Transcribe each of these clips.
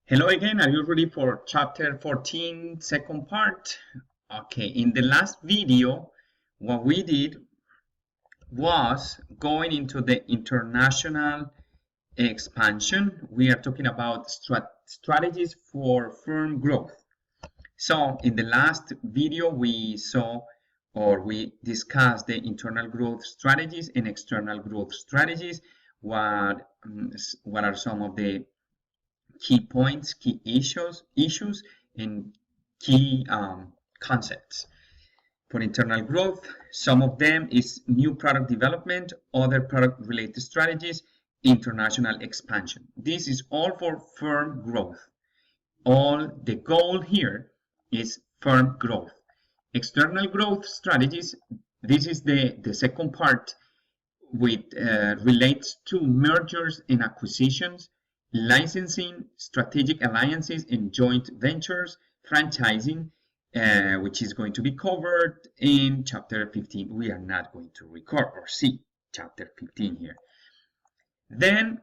Hello again, are you ready for chapter 14, second part? Okay, in the last video, what we did was going into the international expansion. We are talking about strategies for firm growth. So in the last video, we discussed the internal growth strategies and external growth strategies. What are some of the key points, key issues, and key concepts. For internal growth, some of them is new product development, other product related strategies, international expansion. This is all for firm growth. The goal here is firm growth. External growth strategies, this is the second part, which relates to mergers and acquisitions, licensing, strategic alliances and joint ventures, franchising, which is going to be covered in chapter 15. We are not going to record or see chapter 15 here. Then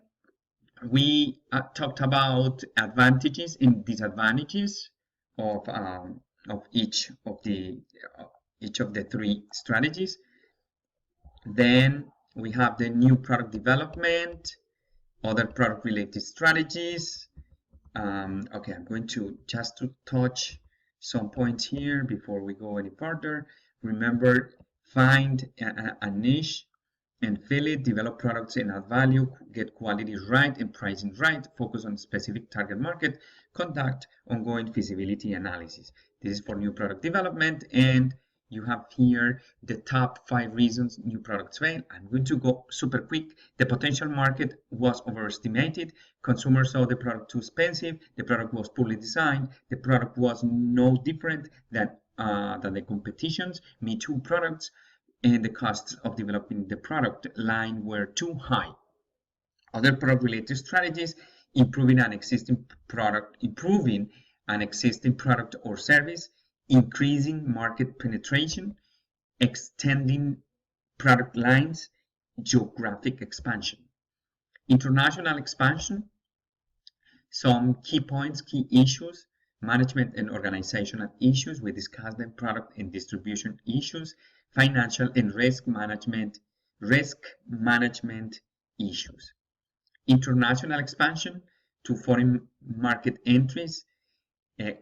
we talked about advantages and disadvantages of each of the three strategies. Then we have the new product development, other product related strategies. Okay, I'm going to just touch some points here before we go any further. Remember, find a niche and fill it, develop products and add value, get quality right and pricing right, focus on specific target market, conduct ongoing feasibility analysis. This is for new product development, and you have here the top 5 reasons new products fail. I'm going to go super quick. The potential market was overestimated. Consumers saw the product too expensive. The product was poorly designed. The product was no different than the competition's Me Too products, and the costs of developing the product line were too high. Other product related strategies: improving an existing product or service, increasing market penetration, extending product lines, geographic expansion. International expansion, some key points, key issues: management and organizational issues. We discussed them. Product and distribution issues, financial and risk management issues. International expansion to foreign market entries,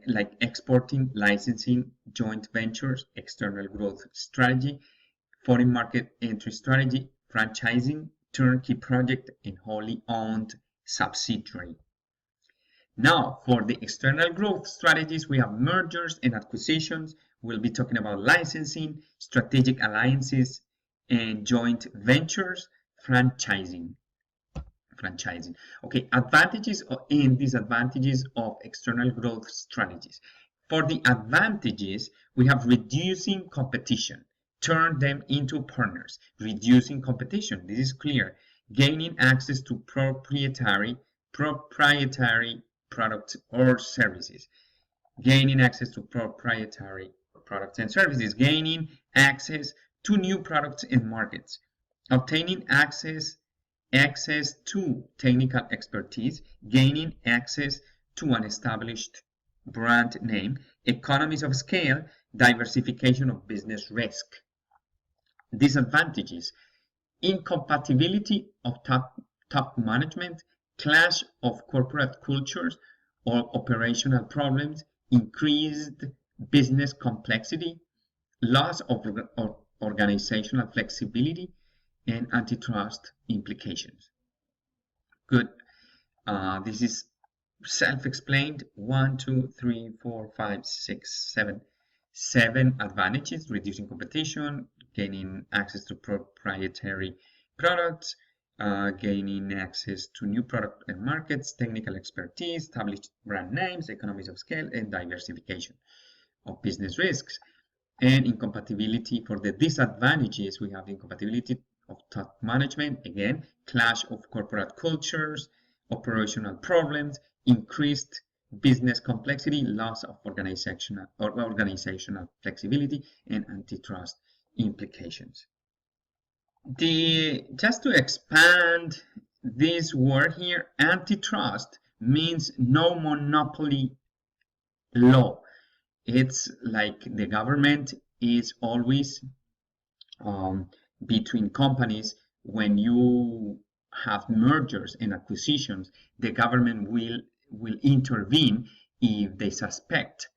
like exporting, licensing, joint ventures, external growth strategy, foreign market entry strategy, franchising, turnkey project, and wholly owned subsidiary. Now, for the external growth strategies, we have mergers and acquisitions. We'll be talking about licensing, strategic alliances, and joint ventures, franchising. Okay, advantages and disadvantages of external growth strategies. For the advantages, we have reducing competition, turn them into partners. Reducing competition, this is clear. Gaining access to proprietary products or services. Gaining access to proprietary products and services. Gaining access to new products and markets. Obtaining access to technical expertise, gaining access to an established brand name, economies of scale, diversification of business risk. Disadvantages: incompatibility of top management, clash of corporate cultures or operational problems, increased business complexity, loss of organizational flexibility, and antitrust implications. Good. This is self-explained. 1, 2, 3, 4, 5, 6, 7. 7 advantages: reducing competition, gaining access to proprietary products, gaining access to new product and markets, technical expertise, established brand names, economies of scale, and diversification of business risks. And incompatibility. For the disadvantages, we have incompatibility of top management, again, clash of corporate cultures, operational problems, increased business complexity, loss of organizational flexibility, and antitrust implications. Just to expand this word here, antitrust, means no monopoly law. It's like the government is always between companies. When you have mergers and acquisitions, the government will intervene if they suspect,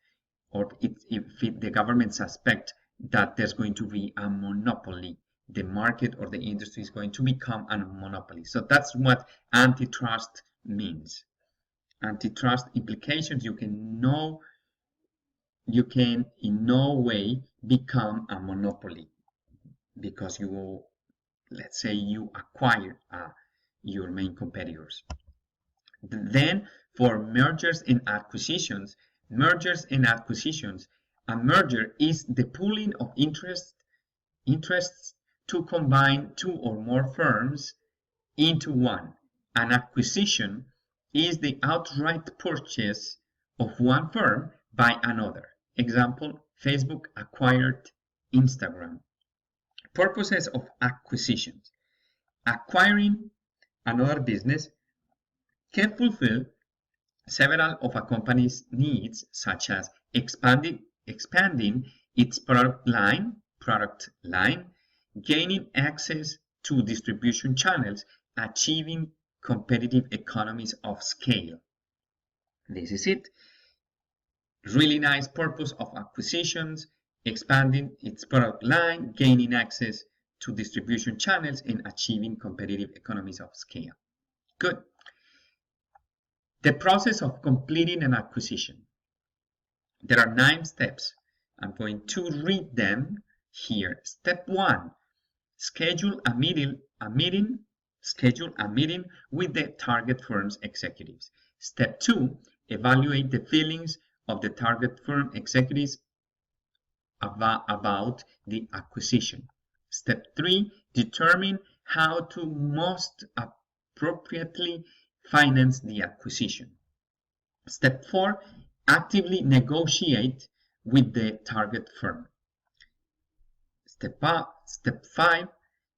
or if the government suspect that there's going to be a monopoly. The market or the industry is going to become a monopoly. So that's what antitrust means. Antitrust implications: you can in no way become a monopoly because let's say you acquire your main competitors. Then for mergers and acquisitions, a merger is the pooling of interests to combine two or more firms into one. An acquisition is the outright purchase of one firm by another. Example, Facebook acquired Instagram. Purposes of acquisitions: acquiring another business can fulfill several of a company's needs, such as expanding its product line, gaining access to distribution channels, achieving competitive economies of scale. This is it. Really nice purpose of acquisitions: expanding its product line, gaining access to distribution channels, and achieving competitive economies of scale. Good. The process of completing an acquisition. There are 9 steps. I'm going to read them here. Step 1, schedule a meeting with the target firm's executives. Step 2, evaluate the feelings of the target firm executives about the acquisition. Step 3, determine how to most appropriately finance the acquisition. Step 4, actively negotiate with the target firm. Step 5,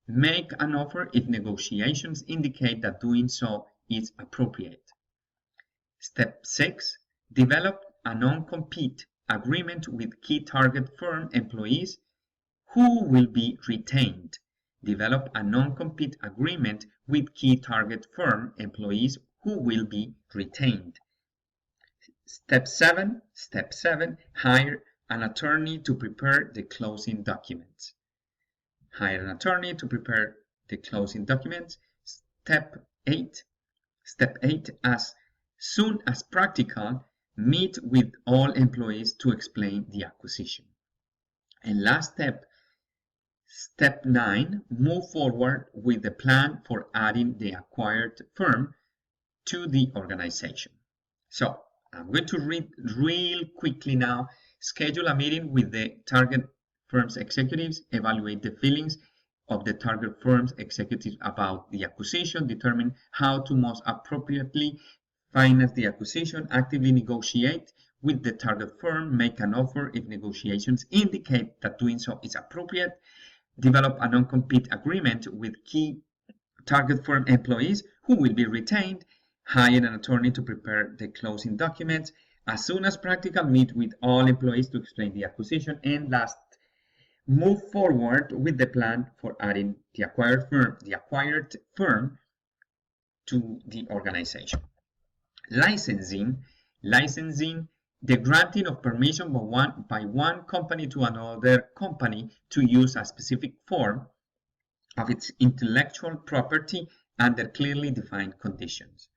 make an offer if negotiations indicate that doing so is appropriate. Step 6, develop a non-compete agreement with key target firm employees who will be retained. Develop a non-compete agreement with key target firm employees who will be retained. Step 7, hire an attorney to prepare the closing documents. Hire an attorney to prepare the closing documents. Step 8, as soon as practical, meet with all employees to explain the acquisition. And last step 9, move forward with the plan for adding the acquired firm to the organization. So I'm going to read real quickly now. Schedule a meeting with the target firm's executives, evaluate the feelings of the target firm's executives about the acquisition, determine how to most appropriately finance the acquisition, actively negotiate with the target firm, make an offer if negotiations indicate that doing so is appropriate, develop a non-compete agreement with key target firm employees who will be retained, hire an attorney to prepare the closing documents, as soon as practical, meet with all employees to explain the acquisition, and last, move forward with the plan for adding the acquired firm to the organization. Licensing, the granting of permission by one company to another company to use a specific form of its intellectual property under clearly defined conditions.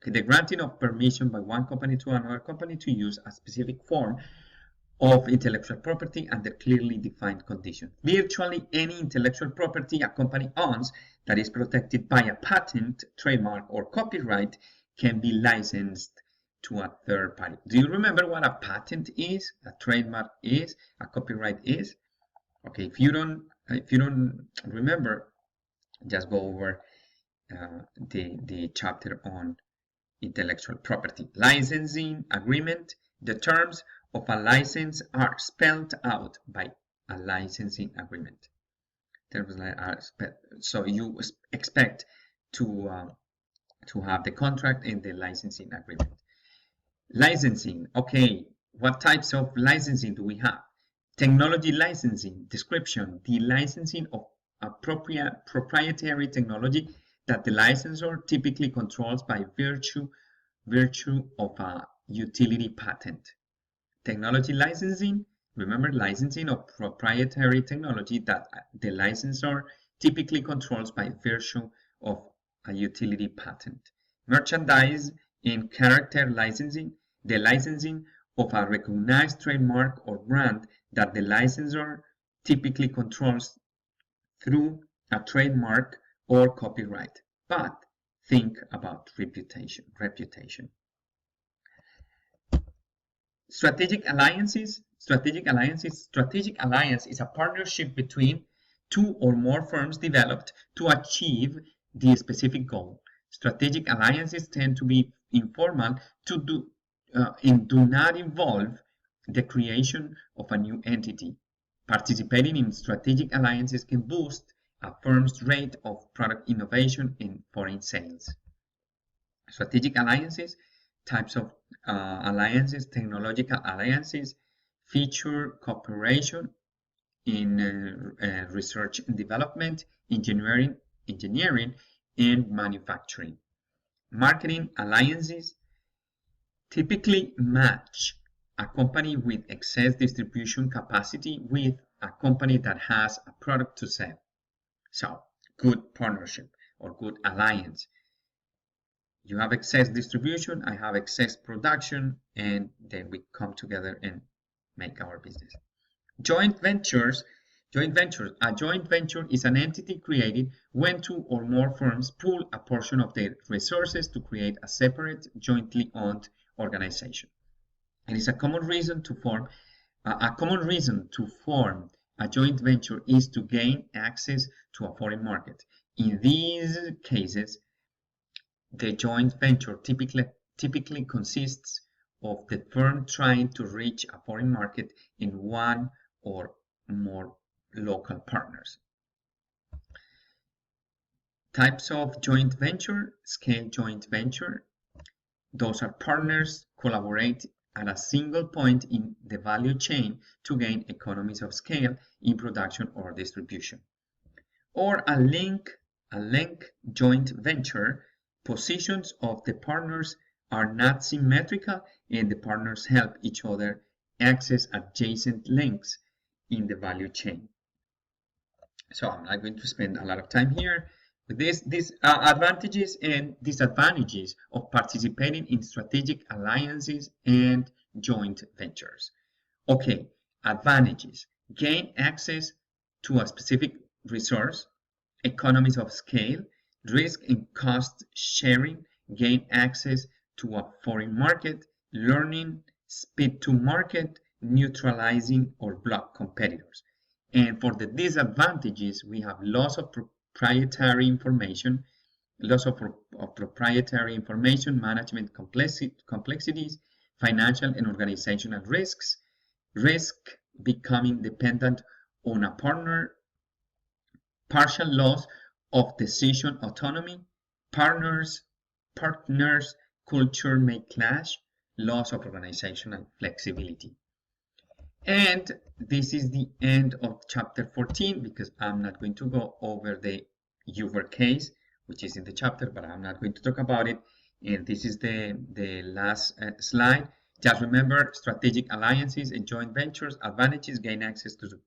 The granting of permission by one company to another company to use a specific form of intellectual property under clearly defined conditions. Virtually any intellectual property a company owns that is protected by a patent, trademark, or copyright can be licensed to a third party. Do you remember what a patent is, a trademark is, a copyright is? Okay, if you don't remember, just go over the chapter on intellectual property. Licensing agreement. The terms of a license are spelled out by a licensing agreement. So you expect to to have the contract and the licensing agreement. Licensing, okay, what types of licensing do we have? Technology licensing, description, the licensing of appropriate proprietary technology that the licensor typically controls by virtue of a utility patent. Technology licensing, remember, licensing of proprietary technology that the licensor typically controls by virtue of a utility patent. Merchandise and character licensing, the licensing of a recognized trademark or brand that the licensor typically controls through a trademark or copyright. But think about reputation. Strategic alliances. Strategic alliance is a partnership between two or more firms developed to achieve the specific goal. Strategic alliances tend to be informal and do not involve the creation of a new entity. Participating in strategic alliances can boost a firm's rate of product innovation and foreign sales. Strategic alliances, types of alliances, technological alliances, feature cooperation in research and development, engineering, and manufacturing. Marketing alliances typically match a company with excess distribution capacity with a company that has a product to sell. So, good partnership or good alliance. You have excess distribution, I have excess production, and then we come together and make our business. Joint ventures. A joint venture is an entity created when two or more firms pool a portion of their resources to create a separate, jointly owned organization. It is a common reason to form a joint venture is to gain access to a foreign market. In these cases, the joint venture typically consists of the firm trying to reach a foreign market in one or more local partners. Types of joint venture, scale joint venture. Those are partners collaborate at a single point in the value chain to gain economies of scale in production or distribution. Or a link joint venture. Positions of the partners are not symmetrical and the partners help each other access adjacent links in the value chain. So I'm not going to spend a lot of time here with these advantages and disadvantages of participating in strategic alliances and joint ventures. Okay, advantages: gain access to a specific resource, economies of scale, risk and cost sharing, gain access to a foreign market, learning, speed to market, neutralizing or block competitors. And for the disadvantages, we have loss of proprietary information, management complexities, financial and organizational risks, risk becoming dependent on a partner, partial loss of decision autonomy, partners culture may clash, loss of organizational flexibility. And this is the end of chapter 14 because I'm not going to go over the Uber case, which is in the chapter, but I'm not going to talk about it. And this is the last slide. Just remember, strategic alliances and joint ventures, advantages: gain access to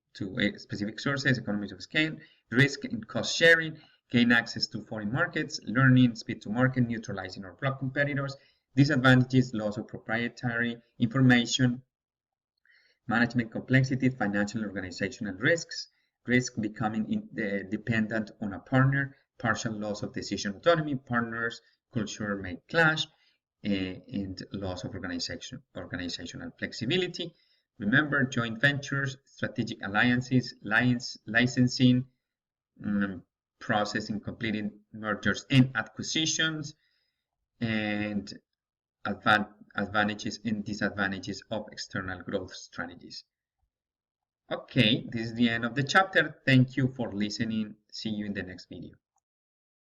specific sources, economies of scale, risk and cost sharing, gain access to foreign markets, learning, speed to market, neutralizing or block competitors. Disadvantages: loss of proprietary information, management complexity, financial and organizational risks, risk becoming dependent on a partner, partial loss of decision autonomy, partners culture may clash, and loss of organizational flexibility. Remember, joint ventures, strategic alliances, licensing, processing, completing mergers and acquisitions, and advantages and disadvantages of external growth strategies. Okay, this is the end of the chapter. Thank you for listening. See you in the next video.